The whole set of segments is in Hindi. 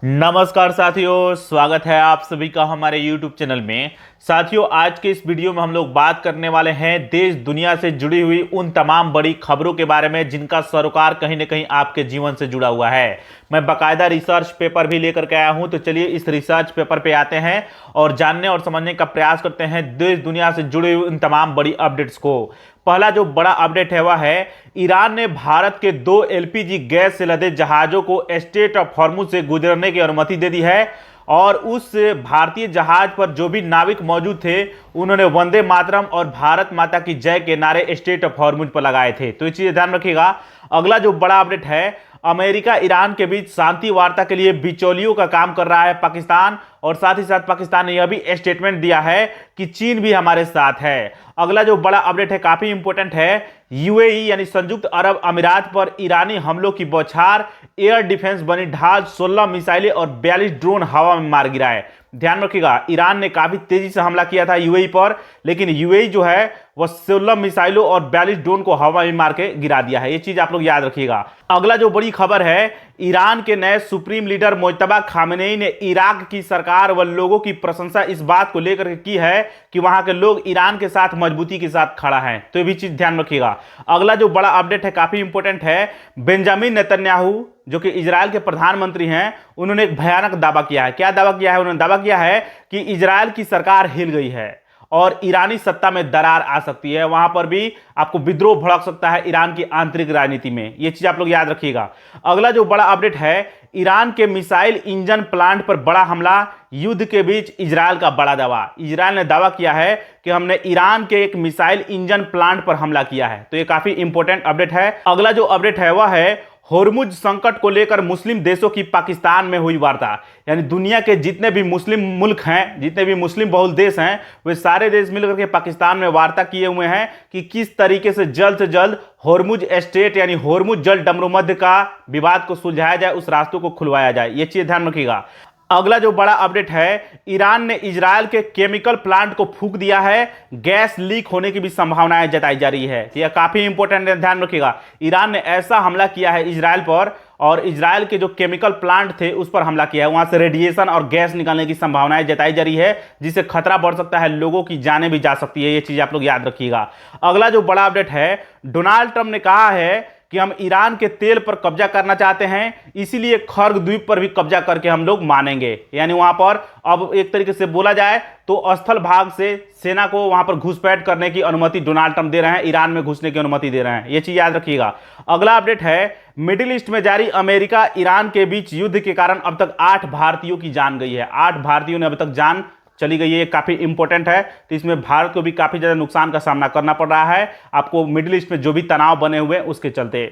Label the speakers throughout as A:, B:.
A: नमस्कार साथियों, स्वागत है आप सभी का हमारे YouTube चैनल में। साथियों, आज के इस वीडियो में हम लोग बात करने वाले हैं देश दुनिया से जुड़ी हुई उन तमाम बड़ी खबरों के बारे में जिनका सरोकार कहीं ना कहीं आपके जीवन से जुड़ा हुआ है। मैं बाकायदा रिसर्च पेपर भी लेकर के आया हूं, तो चलिए इस रिसर्च पेपर पे आते हैं और जानने और समझने का प्रयास करते हैं देश दुनिया से जुड़ी हुई उन तमाम बड़ी अपडेट्स को। पहला जो बड़ा अपडेट है वह है ईरान ने भारत के 2 एलपीजी गैस से लदे जहाजों को स्ट्रेट ऑफ हॉर्मुज से गुजरने की अनुमति दे दी है और उस भारतीय जहाज पर जो भी नाविक मौजूद थे उन्होंने वंदे मातरम और भारत माता की जय के नारे स्ट्रेट ऑफ हॉर्मुज पर लगाए थे। तो ये चीज ध्यान रखिएगा। अगला जो बड़ा अपडेट है, अमेरिका ईरान के बीच शांति वार्ता के लिए बिचौलियों का काम कर रहा है पाकिस्तान, और साथ ही साथ पाकिस्तान ने यह भी स्टेटमेंट दिया है कि चीन भी हमारे साथ है। अगला जो बड़ा अपडेट है काफी इंपॉर्टेंट है, यूएई यानी संयुक्त अरब अमीरात पर ईरानी हमलों की बौछार, एयर डिफेंस बनी ढाल, 16 मिसाइलें और 42 ड्रोन हवा में मार गिराए। ध्यान रखिएगा, ईरान ने काफी तेजी से हमला किया था यूएई पर, लेकिन यूएई जो है वह 16 मिसाइलों और 42 ड्रोन को हवा में मार के गिरा दिया है। ये चीज आप लोग याद रखिएगा। अगला जो बड़ी खबर है, ईरान के नए सुप्रीम लीडर मुज्तबा खामेनेई ने इराक की सरकार व लोगों की प्रशंसा इस बात को लेकर की है कि वहां के लोग ईरान के साथ मजबूती के साथ खड़ा है। तो ये भी चीज ध्यान रखिएगा। अगला जो बड़ा अपडेट है काफी इंपॉर्टेंट है, बेंजामिन नेतन्याहू जो कि इजराइल के प्रधानमंत्री हैं, उन्होंने एक भयानक दावा किया है। क्या दावा किया है? उन्होंने दावा किया है कि इजराइल की सरकार हिल गई है और ईरानी सत्ता में दरार आ सकती है, वहां पर भी आपको विद्रोह भड़क सकता है ईरान की आंतरिक राजनीति में। यह चीज आप लोग याद रखिएगा। अगला जो बड़ा अपडेट है, ईरान के मिसाइल इंजन प्लांट पर बड़ा हमला, युद्ध के बीच इजराइल का बड़ा दावा। इजराइल ने दावा किया है कि हमने ईरान के एक मिसाइल इंजन प्लांट पर हमला किया है। तो यह काफी इंपॉर्टेंट अपडेट है। अगला जो अपडेट है वह है होर्मुज संकट को लेकर मुस्लिम देशों की पाकिस्तान में हुई वार्ता। यानी दुनिया के जितने भी मुस्लिम मुल्क हैं, जितने भी मुस्लिम बहुल देश हैं, वे सारे देश मिलकर के पाकिस्तान में वार्ता किए हुए हैं कि किस तरीके से जल्द होर्मुज स्ट्रेट यानी होर्मुज जल डमरूमध्य का विवाद को सुलझाया जाए, उस रास्तों को खुलवाया जाए। ये चीज ध्यान रखिएगा। अगला जो बड़ा अपडेट है, ईरान ने इजराइल के केमिकल प्लांट को फूंक दिया है, गैस लीक होने की भी संभावनाएं जताई जा रही है। यह काफी इंपॉर्टेंट है, ध्यान रखिएगा। ईरान ने ऐसा हमला किया है इजराइल पर और इजराइल के जो केमिकल प्लांट थे उस पर हमला किया है, वहां से रेडिएशन और गैस निकलने की संभावनाएं जताई जा रही है, जिससे खतरा बढ़ सकता है, लोगों की जानें भी जा सकती है। यह चीज आप लोग याद रखिएगा। अगला जो बड़ा अपडेट है, डोनाल्ड ट्रंप ने कहा है कि हम ईरान के तेल पर कब्जा करना चाहते हैं, इसीलिए खर्ग द्वीप पर भी कब्जा करके हम लोग मानेंगे। यानी वहां पर अब एक तरीके से बोला जाए तो स्थल भाग से सेना को वहां पर घुसपैठ करने की अनुमति डोनाल्ड ट्रंप दे रहे हैं, ईरान में घुसने की अनुमति दे रहे हैं। यह चीज याद रखिएगा। अगला अपडेट है, मिडिल ईस्ट में जारी अमेरिका ईरान के बीच युद्ध के कारण अब तक 8 भारतीयों की जान गई है। 8 भारतीयों ने अब तक जान चली गई है। काफी इंपॉर्टेंट है। तो इसमें भारत को भी काफी ज्यादा नुकसान का सामना करना पड़ रहा है आपको, मिडिल ईस्ट में जो भी तनाव बने हुए उसके चलते।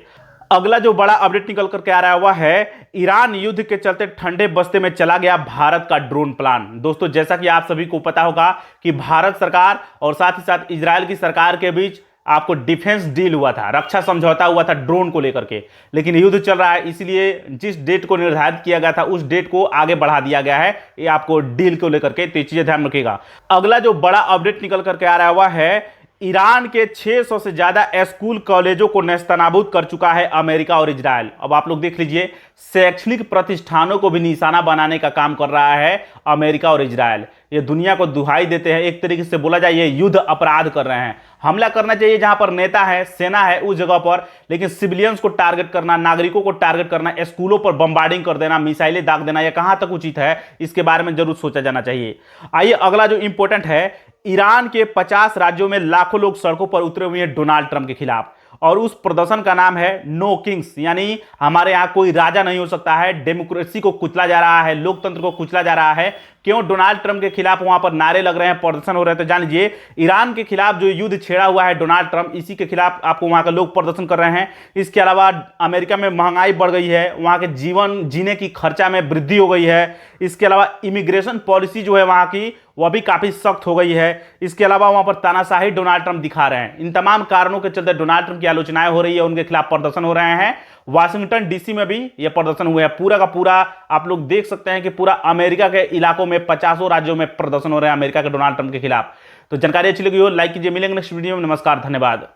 A: अगला जो बड़ा अपडेट निकल करके आ रहा है वह है, ईरान युद्ध के चलते ठंडे बस्ते में चला गया भारत का ड्रोन प्लान। दोस्तों, जैसा कि आप सभी को पता होगा कि भारत सरकार और साथ ही साथ इजराइल की सरकार के बीच आपको डिफेंस डील हुआ था, रक्षा समझौता हुआ था ड्रोन को लेकर के, लेकिन युद्ध चल रहा है, इसलिए जिस डेट को निर्धारित किया गया था उस डेट को आगे बढ़ा दिया गया है, ये आपको डील को लेकर के। तो ये चीजें ध्यान रखिएगा। अगला जो बड़ा अपडेट निकल करके आ रहा है वह है, ईरान के 600 से ज्यादा स्कूल कॉलेजों को नेस्तनाबूद कर चुका है अमेरिका और इजराइल। अब आप लोग देख लीजिए, शैक्षणिक प्रतिष्ठानों को भी निशाना बनाने का काम कर रहा है अमेरिका और इजराइल। ये दुनिया को दुहाई देते हैं, एक तरीके से बोला जाए ये युद्ध अपराध कर रहे हैं। हमला करना चाहिए जहां पर नेता है, सेना है, उस जगह पर, लेकिन सिविलियंस को टारगेट करना, नागरिकों को टारगेट करना, स्कूलों पर बम्बार्डिंग कर देना, मिसाइलें दाग देना, यह कहां तक उचित है, इसके बारे में जरूर सोचा जाना चाहिए। आइए अगला जो इंपॉर्टेंट है, ईरान के 50 राज्यों में लाखों लोग सड़कों पर उतरे हुए हैं डोनाल्ड ट्रंप के खिलाफ, और उस प्रदर्शन का नाम है नो किंग्स, यानी हमारे यहां कोई राजा नहीं हो सकता है। डेमोक्रेसी को कुचला जा रहा है, लोकतंत्र को कुचला जा रहा है। क्यों? डोनाल्ड ट्रंप के खिलाफ वहां पर नारे लग रहे हैं, प्रदर्शन हो रहे हैं। तो जान लीजिए, ईरान के खिलाफ जो युद्ध छेड़ा हुआ है डोनाल्ड ट्रंप, इसी के खिलाफ आपको वहां के लोग प्रदर्शन कर रहे हैं। इसके अलावा अमेरिका में महंगाई बढ़ गई है, वहां के जीवन जीने की खर्चा में वृद्धि हो गई है। इसके अलावा इमिग्रेशन पॉलिसी जो है वहां की, वह भी काफी सख्त हो गई है। इसके अलावा वहां पर तानाशाही डोनाल्ड ट्रंप दिखा रहे हैं। इन तमाम कारणों के चलते डोनाल्ड ट्रंप की आलोचनाएं हो रही है, उनके खिलाफ प्रदर्शन हो रहे हैं। वाशिंगटन डीसी में भी यह प्रदर्शन हुए हैं। पूरा का पूरा आप लोग देख सकते हैं कि पूरा अमेरिका के इलाकों में 50 राज्यों में प्रदर्शन हो रहे हैं अमेरिका के डोनाल्ड ट्रंप के खिलाफ। तो जानकारी अच्छी लगी हो लाइक कीजिए। मिलेंगे नेक्स्ट वीडियो में। नमस्कार, धन्यवाद।